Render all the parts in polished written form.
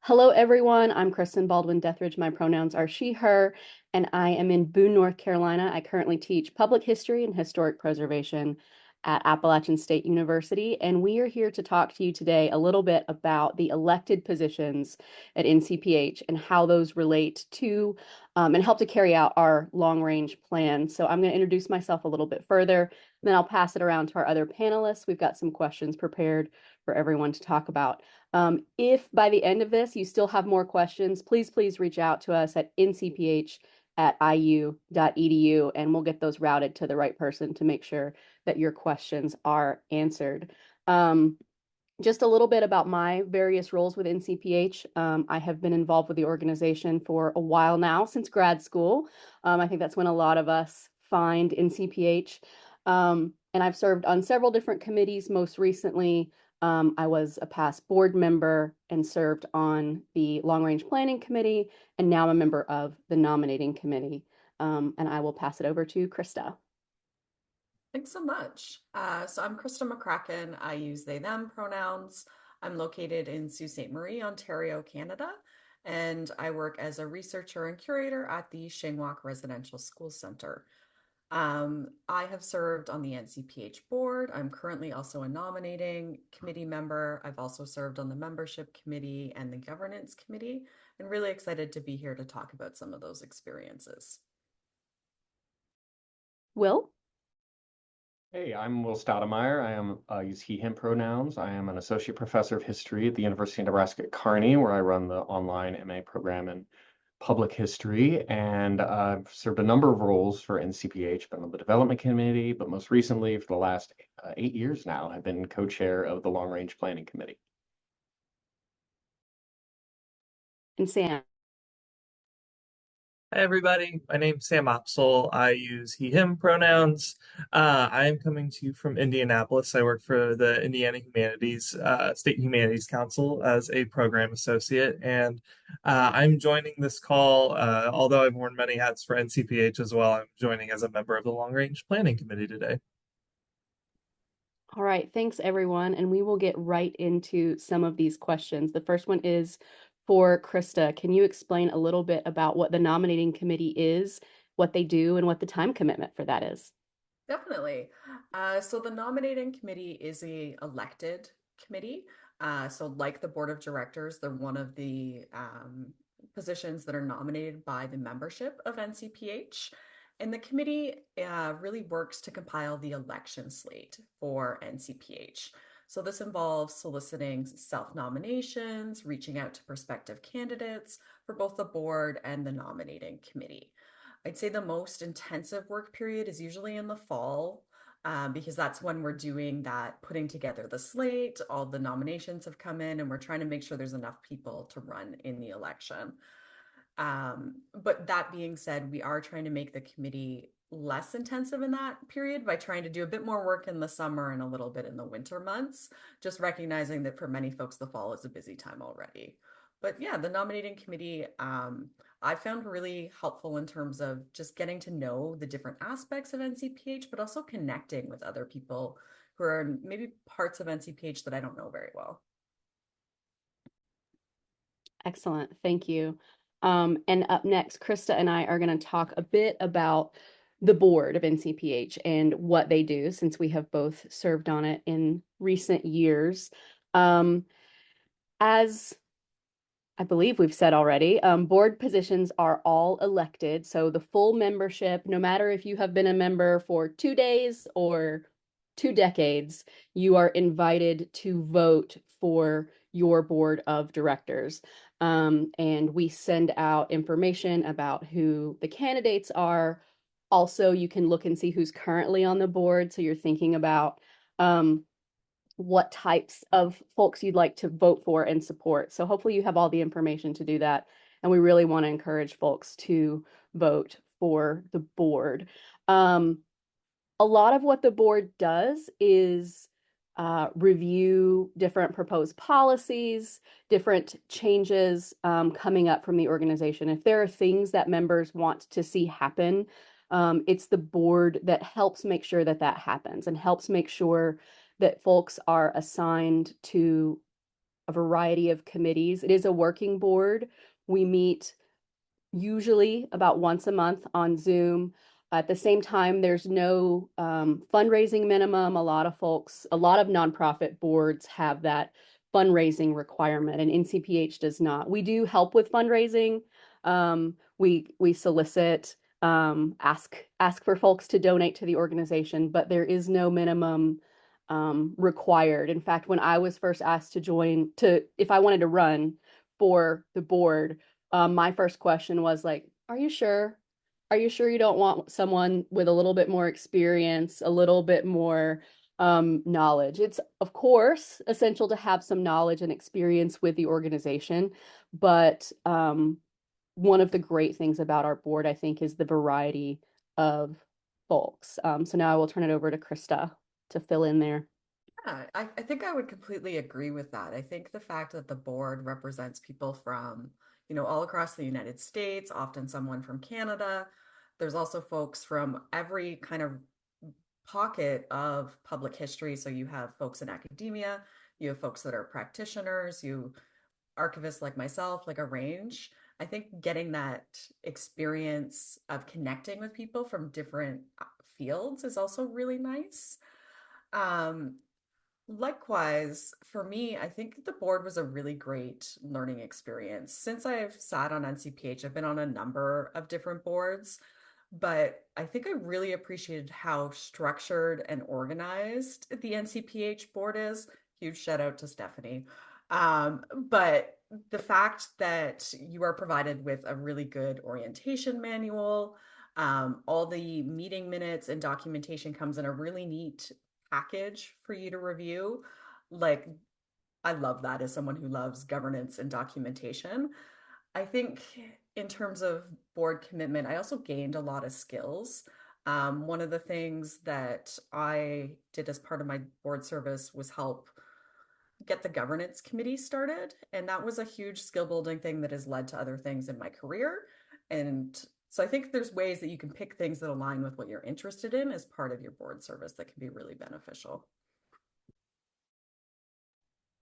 Hello, everyone. I'm Kristen Baldwin Dethridge. My pronouns are she, her, and I am in Boone, North Carolina. I currently teach public history and historic preservation at Appalachian State University. And we are here to talk to you today a little bit about the elected positions at NCPH and how those relate to and help to carry out our long range plan. So I'm going to introduce myself a little bit further, then I'll pass it around to our other panelists. We've got some questions prepared for everyone to talk about. If by the end of this you still have more questions, please reach out to us at ncph@iu.edu and we'll get those routed to the right person to make sure that your questions are answered. Um, just a little bit about my various roles with NCPH. I have been involved with the organization for a while now, since grad school. I think that's when a lot of us find NCPH. And I've served on several different committees. Most recently, I was a past board member and served on the Long Range Planning Committee, and now I'm a member of the Nominating Committee. And I will pass it over to Krista. Thanks so much. So I'm Krista McCracken. I use they, them pronouns. I'm located in Sault Ste. Marie, Ontario, Canada, and I work as a researcher and curator at the Shingwauk Residential School Center. I have served on the NCPH board. I'm currently also a nominating committee member. I've also served on the membership committee and the governance committee, and really excited to be here to talk about some of those experiences. Will? Hey, I'm Will Stoudemire. I use he, him pronouns. I am an associate professor of history at the University of Nebraska at Kearney, where I run the online MA program in public history. And I've served a number of roles for NCPH, been on the development committee, but most recently, for the last 8 years now, have been co-chair of the Long Range Planning Committee. And Sam. Hi, everybody. My name's Sam Opsel. I use he, him pronouns. I am coming to you from Indianapolis. I work for the Indiana Humanities, State Humanities Council as a program associate. And I'm joining this call, although I've worn many hats for NCPH as well. I'm joining as a member of the Long Range Planning Committee today. All right, thanks everyone. And we will get right into some of these questions. The first one is for Krista. Can you explain a little bit about what the nominating committee is, what they do, and what the time commitment for that is? Definitely. So the nominating committee is a elected committee. So like the board of directors, they're one of the positions that are nominated by the membership of NCPH. And the committee really works to compile the election slate for NCPH. So this involves soliciting self-nominations, reaching out to prospective candidates for both the board and the nominating committee. I'd say the most intensive work period is usually in the fall, because that's when we're doing that, putting together the slate, all the nominations have come in, and we're trying to make sure there's enough people to run in the election. But that being said, we are trying to make the committee less intensive in that period by trying to do a bit more work in the summer and a little bit in the winter months, just recognizing that for many folks, the fall is a busy time already. But yeah, the nominating committee, I found really helpful in terms of just getting to know the different aspects of NCPH, but also connecting with other people who are maybe parts of NCPH that I don't know very well. Excellent, thank you. And up next, Krista and I are going to talk a bit about the board of NCPH and what they do, since we have both served on it in recent years. As I believe we've said already, board positions are all elected. So the full membership, no matter if you have been a member for 2 days or 2 decades, you are invited to vote for your board of directors. And we send out information about who the candidates are. Also, you can look and see who's currently on the board. So you're thinking about what types of folks you'd like to vote for and support. So hopefully you have all the information to do that. And we really want to encourage folks to vote for the board. A lot of what the board does is review different proposed policies, different changes coming up from the organization. If there are things that members want to see happen, it's the board that helps make sure that that happens and helps make sure that folks are assigned to a variety of committees. It is a working board. We meet usually about once a month on Zoom. At the same time, there's no fundraising minimum. A lot of folks, a lot of nonprofit boards have that fundraising requirement, and NCPH does not. We do help with fundraising. We solicit, ask for folks to donate to the organization, but there is no minimum required. In fact, when I was first asked to join, if I wanted to run for the board, my first question was like, are you sure? Are you sure you don't want someone with a little bit more experience, a little bit more knowledge? It's, of course, essential to have some knowledge and experience with the organization, but one of the great things about our board, I think, is the variety of folks. So now I will turn it over to Krista to fill in there. Yeah, I think I would completely agree with that. I think the fact that the board represents people from, all across the United States, often someone from Canada. There's also folks from every kind of pocket of public history. So you have folks in academia, you have folks that are practitioners, you archivists like myself, like a range. I think getting that experience of connecting with people from different fields is also really nice. Um, Likewise, for me, I think the board was a really great learning experience. Since I've sat on NCPH, I've been on a number of different boards, but I think I really appreciated how structured and organized the NCPH board is. Huge shout out to Stephanie. But the fact that you are provided with a really good orientation manual, all the meeting minutes and documentation comes in a really neat package for you to review. Like, I love that as someone who loves governance and documentation. I think in terms of board commitment, I also gained a lot of skills. One of the things that I did as part of my board service was help get the governance committee started. And that was a huge skill building thing that has led to other things in my career. And so I think there's ways that you can pick things that align with what you're interested in as part of your board service that can be really beneficial.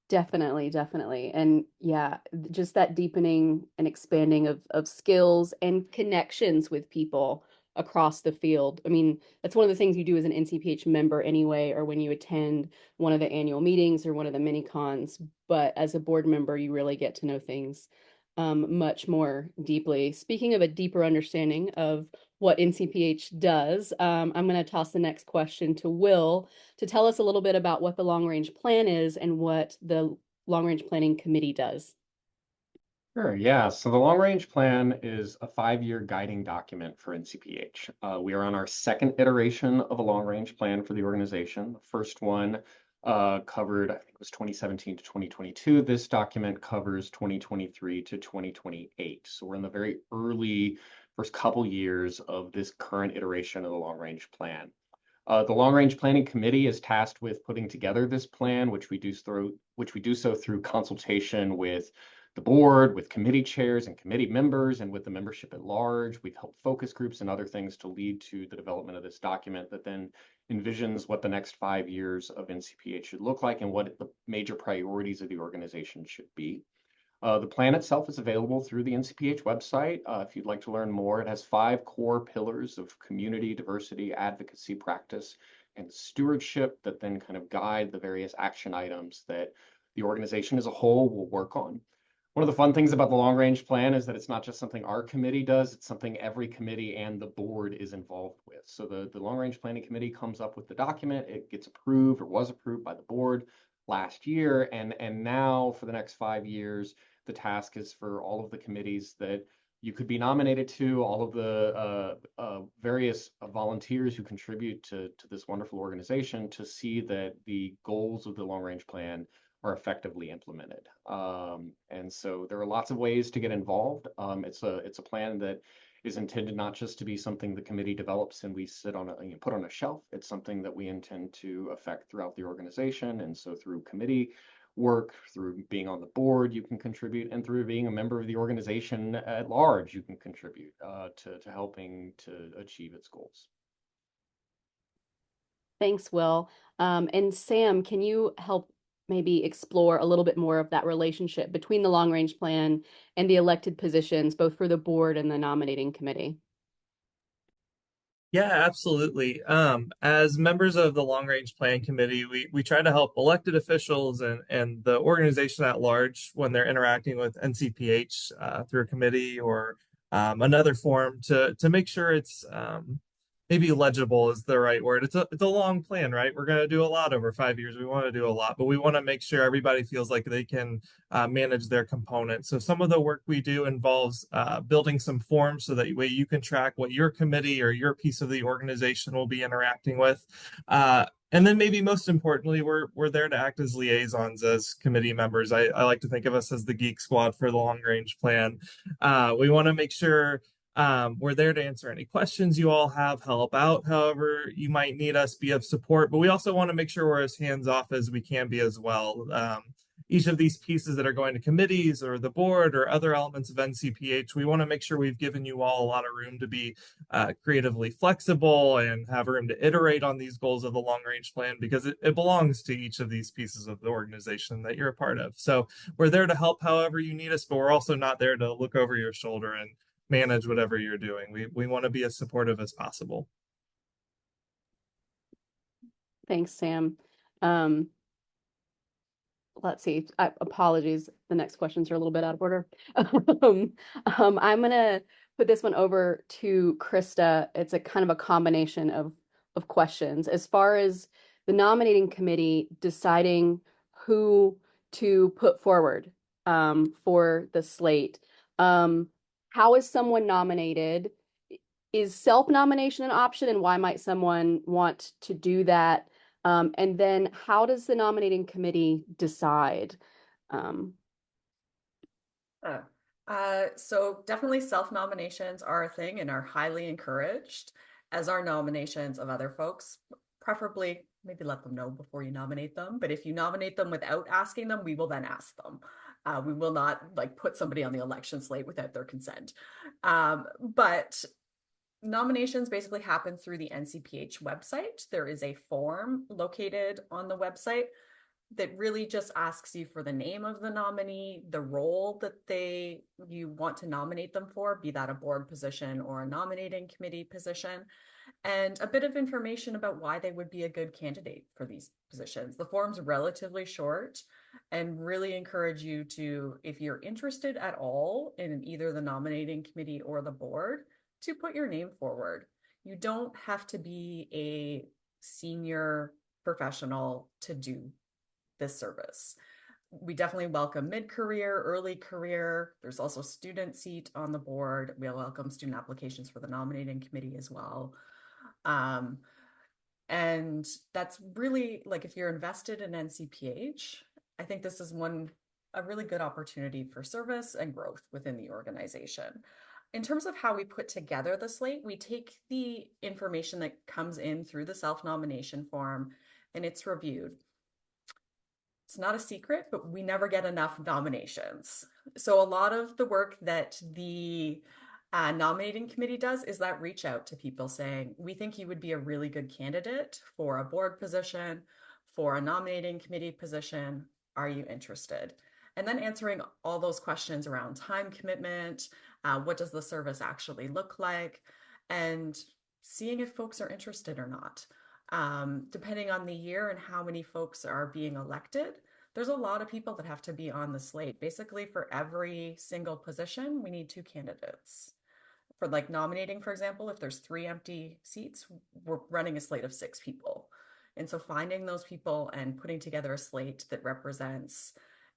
Definitely, definitely. And yeah, just that deepening and expanding of skills and connections with people across the field. I mean, that's one of the things you do as an NCPH member anyway, or when you attend one of the annual meetings or one of the mini cons. But as a board member, you really get to know things much more deeply. Speaking of a deeper understanding of what NCPH does, I'm going to toss the next question to Will to tell us a little bit about what the long range plan is and what the long range planning committee does. Sure, yeah. So the long range plan is a 5-year guiding document for NCPH. We are on our second iteration of a long range plan for the organization. The first one covered, I think it was 2017 to 2022. This document covers 2023 to 2028. So we're in the very early first couple years of this current iteration of the long range plan. The Long Range Planning Committee is tasked with putting together this plan, which we do so through consultation with the board, with committee chairs and committee members, and with the membership at large. We've held focus groups and other things to lead to the development of this document that then envisions what the next 5 years of NCPH should look like and what the major priorities of the organization should be. The plan itself is available through the NCPH website. If you'd like to learn more, it has 5 core pillars of community, diversity, advocacy, practice, and stewardship that then kind of guide the various action items that the organization as a whole will work on. One of the fun things about the long range plan is that it's not just something our committee does, it's something every committee and the board is involved with. So the long range planning committee comes up with the document, it gets approved or was approved by the board last year, and now for the next 5 years, the task is for all of the committees that you could be nominated to, all of the various volunteers who contribute to this wonderful organization to see that the goals of the long range plan are effectively implemented. And so there are lots of ways to get involved. It's a plan that is intended not just to be something the committee develops and we sit on put on a shelf. It's something that we intend to affect throughout the organization. And so through committee work, through being on the board, you can contribute, and through being a member of the organization at large, you can contribute to helping to achieve its goals. Thanks, Will. And Sam, can you help maybe explore a little bit more of that relationship between the long range plan and the elected positions, both for the board and the nominating committee. Yeah, absolutely. As members of the Long Range Plan Committee, we try to help elected officials and the organization at large when they're interacting with NCPH through a committee or another forum to make sure it's maybe legible is the right word. It's a long plan, right? We're going to do a lot over 5 years. We want to do a lot, but we want to make sure everybody feels like they can manage their components. So some of the work we do involves building some forms so that way you can track what your committee or your piece of the organization will be interacting with. And then maybe most importantly, we're there to act as liaisons as committee members. I like to think of us as the geek squad for the long range plan. We want to make sure we're there to answer any questions you all have, help out however you might need us, be of support, but we also want to make sure we're as hands off as we can be as well. Each of these pieces that are going to committees or the board or other elements of NCPH, we want to make sure we've given you all a lot of room to be creatively flexible and have room to iterate on these goals of the long range plan because it belongs to each of these pieces of the organization that you're a part of. So we're there to help however you need us, but we're also not there to look over your shoulder and manage whatever you're doing. We want to be as supportive as possible. Thanks, Sam. Let's see. Apologies. The next questions are a little bit out of order. I'm gonna put this one over to Krista. It's a kind of a combination of questions. As far as the nominating committee deciding who to put forward for the slate, how is someone nominated? Is self-nomination an option, and why might someone want to do that? And then how does the nominating committee decide? Um, so definitely self-nominations are a thing and are highly encouraged, as are nominations of other folks. Preferably, maybe let them know before you nominate them. But if you nominate them without asking them, we will then ask them. We will not like put somebody on the election slate without their consent. But nominations basically happen through the NCPH website. There is a form located on the website that really just asks you for the name of the nominee, the role that you want to nominate them for, be that a board position or a nominating committee position, and a bit of information about why they would be a good candidate for these positions. The form's relatively short and really encourage you to, if you're interested at all in either the nominating committee or the board, to put your name forward. You don't have to be a senior professional to do this service. We definitely welcome mid-career, early career. There's also student seat on the board. We'll welcome student applications for the nominating committee as well. And that's really like if you're invested in NCPH, I think this is a really good opportunity for service and growth within the organization. In terms of how we put together the slate, we take the information that comes in through the self-nomination form and it's reviewed. It's not a secret, but we never get enough nominations. So a lot of the work that the nominating committee does is that reach out to people saying, we think you would be a really good candidate for a board position, for a nominating committee position. Are you interested? And then answering all those questions around time commitment, what does the service actually look like, and seeing if folks are interested or not. Depending on the year and how many folks are being elected, there's a lot of people that have to be on the slate. Basically, for every single position, we need 2 candidates. For like nominating, for example, if there's 3 empty seats, we're running a slate of 6 people. And so finding those people and putting together a slate that represents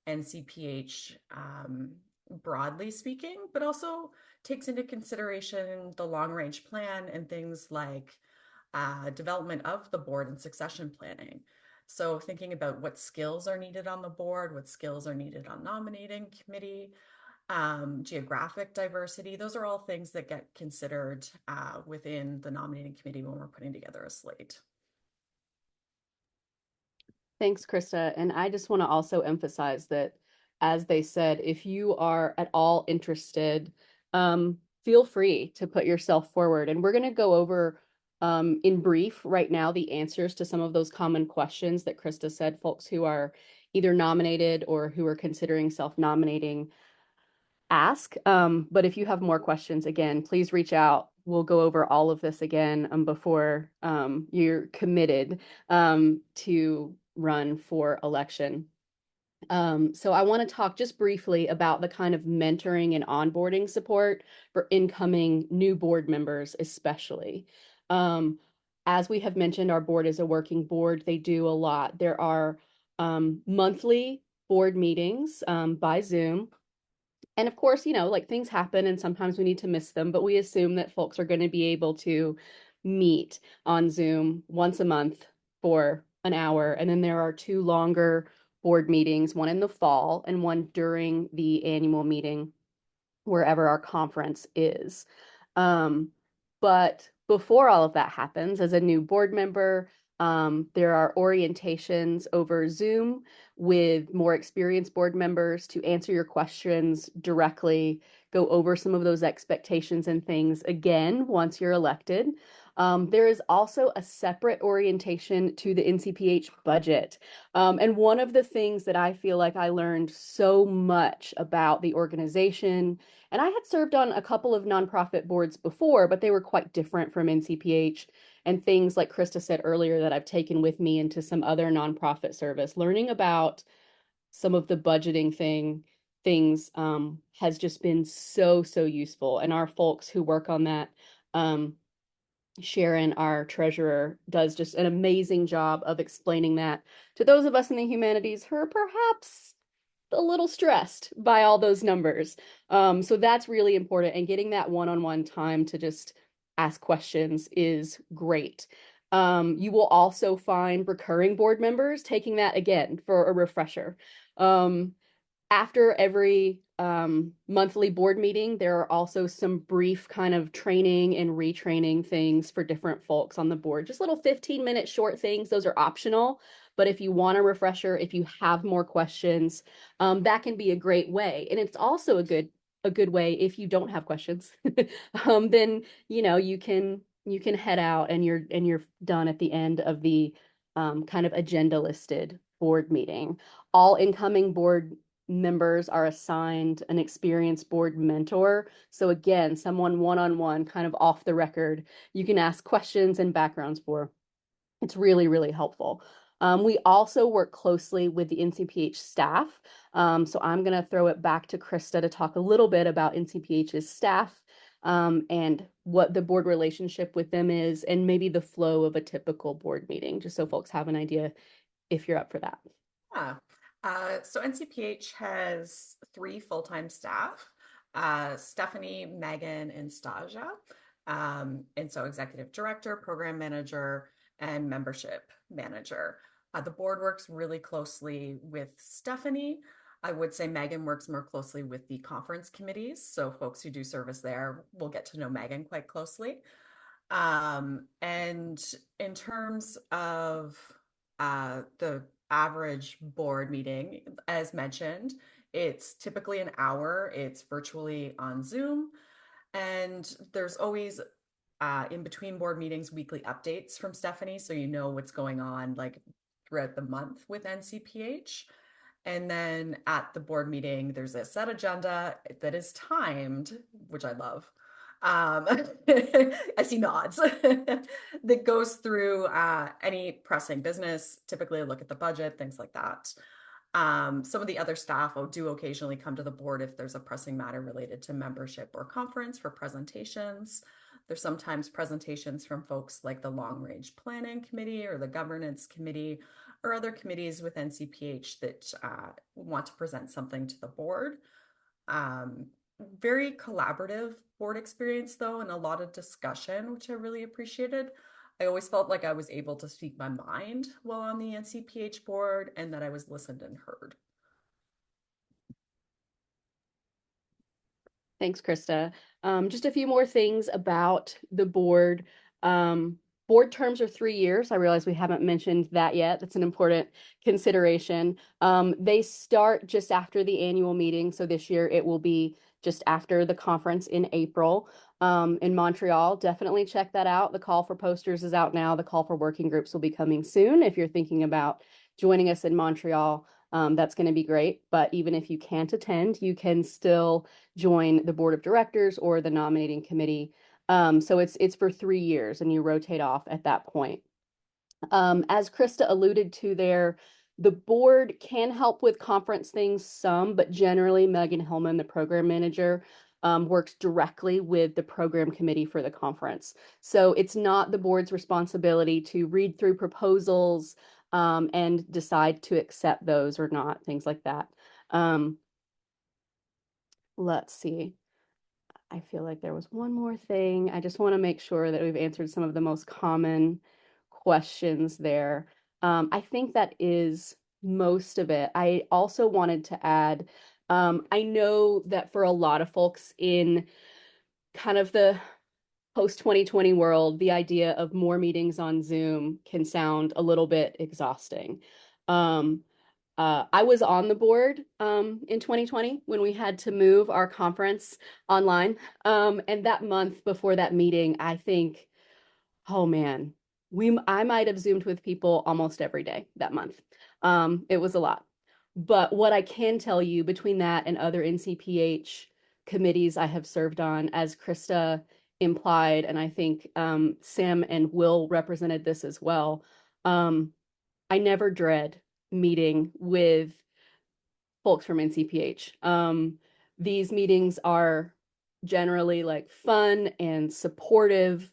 NCPH broadly speaking, but also takes into consideration the long range plan and things like development of the board and succession planning. So thinking about what skills are needed on the board, what skills are needed on nominating committee, geographic diversity, those are all things that get considered within the nominating committee when we're putting together a slate. Thanks, Krista. And I just want to also emphasize that, as they said, if you are at all interested, feel free to put yourself forward. And we're going to go over in brief right now the answers to some of those common questions that Krista said folks who are either nominated or who are considering self-nominating ask. But if you have more questions, again, please reach out. We'll go over all of this again before you're committed to run for election. So I want to talk just briefly about the kind of mentoring and onboarding support for incoming new board members, especially. Um, as we have mentioned, our board is a working board. They do a lot. There are monthly board meetings by Zoom. And of course, like things happen and sometimes we need to miss them, but we assume that folks are going to be able to meet on Zoom once a month for an hour. And then there are two longer board meetings, one in the fall and one during the annual meeting, wherever our conference is. Um, but before all of that happens, as a new board member, there are orientations over Zoom with more experienced board members to answer your questions directly, go over some of those expectations and things again once you're elected. There is also a separate orientation to the NCPH budget. And one of the things that I feel like I learned so much about the organization, and I had served on a couple of nonprofit boards before, but they were quite different from NCPH, and things like Krista said earlier that I've taken with me into some other nonprofit service. Learning about some of the budgeting things has just been so, so useful. And our folks who work on that, Sharon, our treasurer, does just an amazing job of explaining that to those of us in the humanities who are perhaps a little stressed by all those numbers. So that's really important. And getting that one-on-one time to just ask questions is great. You will also find recurring board members taking that again for a refresher. After every monthly board meeting, there are also some brief kind of training and retraining things for different folks on the board. Just little 15-minute short things. Those are optional. But if you want a refresher, if you have more questions, that can be a great way. And it's also a good way if you don't have questions. Then you can head out and you're done at the end of the kind of agenda listed board meeting. All incoming board members are assigned an experienced board mentor. So again, someone one-on-one, kind of off the record, you can ask questions and backgrounds for. It's really, really helpful. We also work closely with the NCPH staff. So I'm going to throw it back to Krista to talk a little bit about NCPH's staff and what the board relationship with them is, and maybe the flow of a typical board meeting, just so folks have an idea if you're up for that. Yeah. So NCPH has 3 full-time staff, Stephanie, Megan, and Stasia. And so executive director, program manager, and membership manager. The board works really closely with Stephanie. I would say Megan works more closely with the conference committees. So folks who do service there will get to know Megan quite closely. And in terms of the average board meeting, as mentioned, it's typically an hour. It's virtually on Zoom. And there's always in between board meetings, weekly updates from Stephanie. So you know what's going on like throughout the month with NCPH. And then at the board meeting, there's a set agenda that is timed, which I love. I see nods that goes through any pressing business, typically a look at the budget, things like that. Some of the other staff do occasionally come to the board if there's a pressing matter related to membership or conference for presentations. There's sometimes presentations from folks like the Long Range Planning Committee or the Governance Committee or other committees with NCPH that want to present something to the board. Very collaborative board experience though, and a lot of discussion, which I really appreciated. I always felt like I was able to speak my mind while on the NCPH board and that I was listened and heard. Thanks, Krista. Just a few more things about the board. Board terms are 3 years. I realize we haven't mentioned that yet. That's an important consideration. They start just after the annual meeting. So this year it will be just after the conference in April in Montreal. Definitely check that out. The call for posters is out now. The call for working groups will be coming soon if you're thinking about joining us in Montreal. That's going to be great. But even if you can't attend, you can still join the board of directors or the nominating committee. So it's for 3 years and you rotate off at that point. As Krista alluded to there, the board can help with conference things some, but generally Megan Hillman, the program manager, works directly with the program committee for the conference. So it's not the board's responsibility to read through proposals and decide to accept those or not, things like that. Let's see. I feel like there was one more thing. I just want to make sure that we've answered some of the most common questions there. I think that is most of it. I also wanted to add, I know that for a lot of folks in kind of the post 2020 world, the idea of more meetings on Zoom can sound a little bit exhausting. Um, I was on the board in 2020 when we had to move our conference online. And that month before that meeting, I think, oh man, I might have Zoomed with people almost every day that month. It was a lot. But what I can tell you between that and other NCPH committees I have served on, as Krista implied, and I think Sam and Will represented this as well, I never dread meeting with folks from NCPH. These meetings are generally like fun and supportive,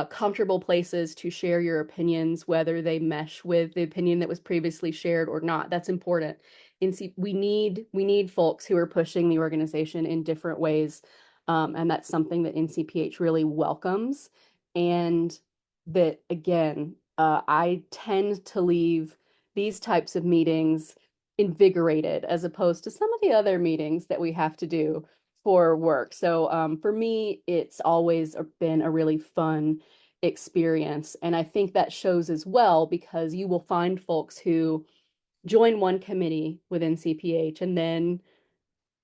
comfortable places to share your opinions, whether they mesh with the opinion that was previously shared or not. That's important. We need folks who are pushing the organization in different ways, and that's something that NCPH really welcomes. And that again, I tend to leave these types of meetings invigorated as opposed to some of the other meetings that we have to do for work. So for me, it's always been a really fun experience. And I think that shows as well because you will find folks who join one committee within CPH and then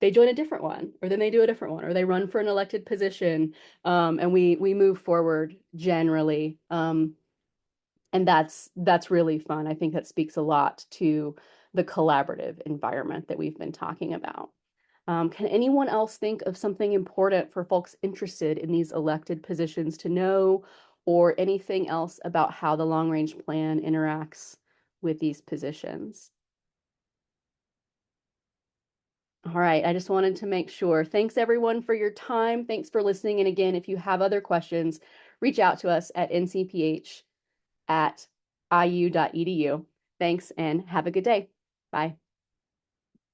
they join a different one, or then they do a different one, or they run for an elected position, and we move forward generally. And that's really fun. I think that speaks a lot to the collaborative environment that we've been talking about. Can anyone else think of something important for folks interested in these elected positions to know, or anything else about how the long range plan interacts with these positions? All right, I just wanted to make sure. Thanks everyone for your time. Thanks for listening. And again, if you have other questions, reach out to us at ncph at iu.edu. Thanks and have a good day. Bye.